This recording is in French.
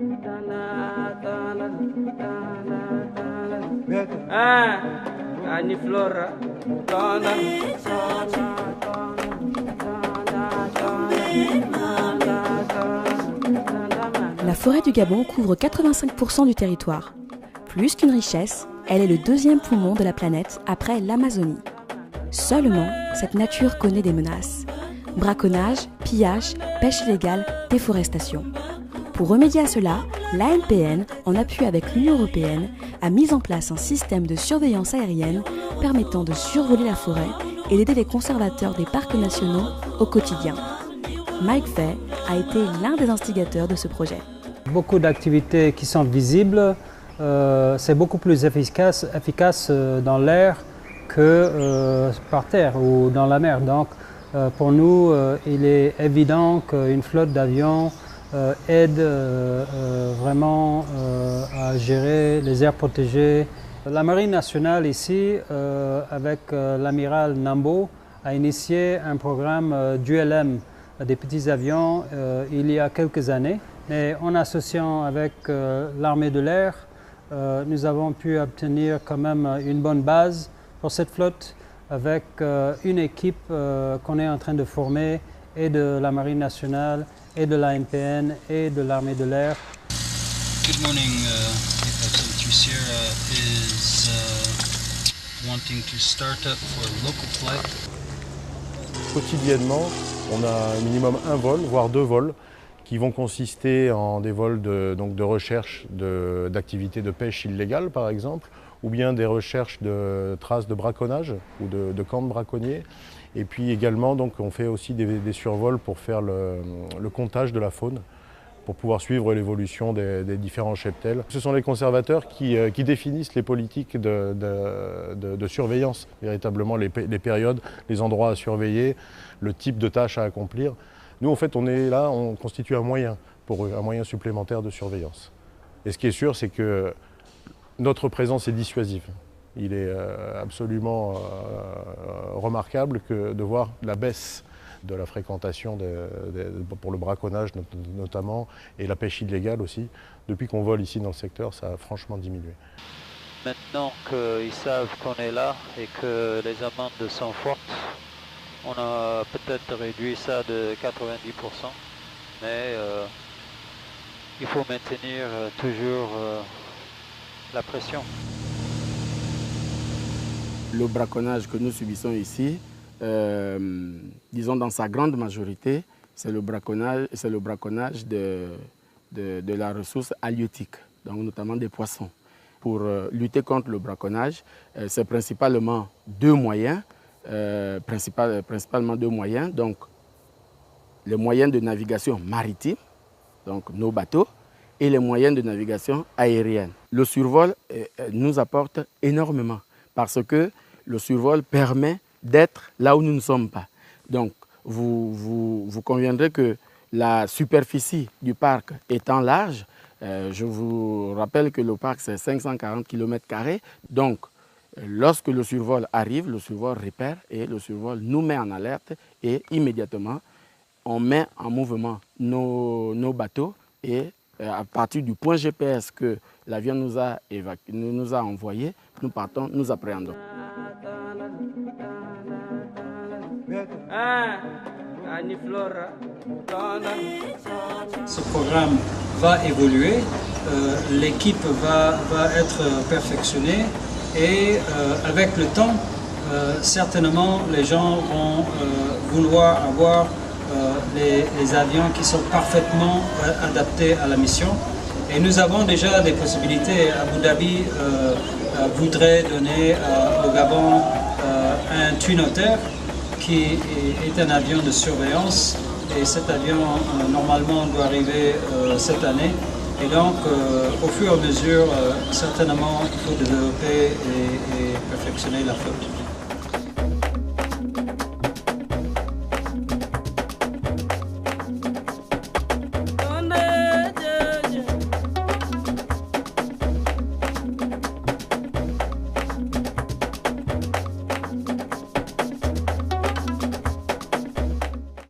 La forêt du Gabon couvre 85% du territoire. Plus qu'une richesse, elle est le deuxième poumon de la planète après l'Amazonie. Seulement, cette nature connaît des menaces. Braconnage, pillage, pêche illégale, déforestation. Pour remédier à cela, l'ANPN, en appui avec l'Union européenne, a mis en place un système de surveillance aérienne permettant de survoler la forêt et d'aider les conservateurs des parcs nationaux au quotidien. Mike Fay a été l'un des instigateurs de ce projet. Beaucoup d'activités qui sont visibles, c'est beaucoup plus efficace dans l'air que par terre ou dans la mer. Donc pour nous, il est évident qu'une flotte d'avions aide vraiment à gérer les aires protégées. La Marine nationale ici, avec l'amiral Nambo, a initié un programme d'ULM, des petits avions, il y a quelques années. Mais en associant avec l'armée de l'air, nous avons pu obtenir quand même une bonne base pour cette flotte avec une équipe qu'on est en train de former et de la Marine nationale et de l'ANPN et de l'armée de l'air. Good morning, Sierra is wanting to start up for a local flight. Quotidiennement, on a un minimum un vol, voire deux vols, qui vont consister en des vols de recherche d'activités de pêche illégale, par exemple, ou bien des recherches de traces de braconnage ou de camps de braconniers. Et puis également, donc, on fait aussi des survols pour faire le comptage de la faune, pour pouvoir suivre l'évolution des différents cheptels. Ce sont les conservateurs qui définissent les politiques de surveillance, véritablement les périodes, les endroits à surveiller, le type de tâches à accomplir. Nous, en fait, on est là, on constitue un moyen pour eux, un moyen supplémentaire de surveillance. Et ce qui est sûr, c'est que notre présence est dissuasive. Il est absolument remarquable de voir la baisse de la fréquentation pour le braconnage notamment et la pêche illégale aussi. Depuis qu'on vole ici dans le secteur, ça a franchement diminué. Maintenant qu'ils savent qu'on est là et que les amendes sont fortes, on a peut-être réduit ça de 90%, mais il faut maintenir toujours la pression. Le braconnage que nous subissons ici, disons dans sa grande majorité, c'est le braconnage de la ressource halieutique, donc notamment des poissons. Pour lutter contre le braconnage, c'est principalement deux moyens, principalement deux moyens, donc les moyens de navigation maritime, donc nos bateaux, et les moyens de navigation aérienne. Le survol nous apporte énormément parce que le survol permet d'être là où nous ne sommes pas. Donc, vous conviendrez que la superficie du parc étant large, je vous rappelle que le parc c'est 540 km². Donc, lorsque le survol arrive, le survol repère et le survol nous met en alerte et immédiatement, on met en mouvement nos bateaux et à partir du point GPS que l'avion nous a envoyé, nous partons, nous appréhendons. Ce programme va évoluer, l'équipe va être perfectionnée et avec le temps, certainement les gens vont vouloir avoir les avions qui sont parfaitement adaptés à la mission. Et nous avons déjà des possibilités. Abu Dhabi voudrait donner au Gabon un Twin Otter qui est un avion de surveillance. Et cet avion, normalement, doit arriver cette année. Et donc, au fur et à mesure, certainement, il faut développer et perfectionner la flotte.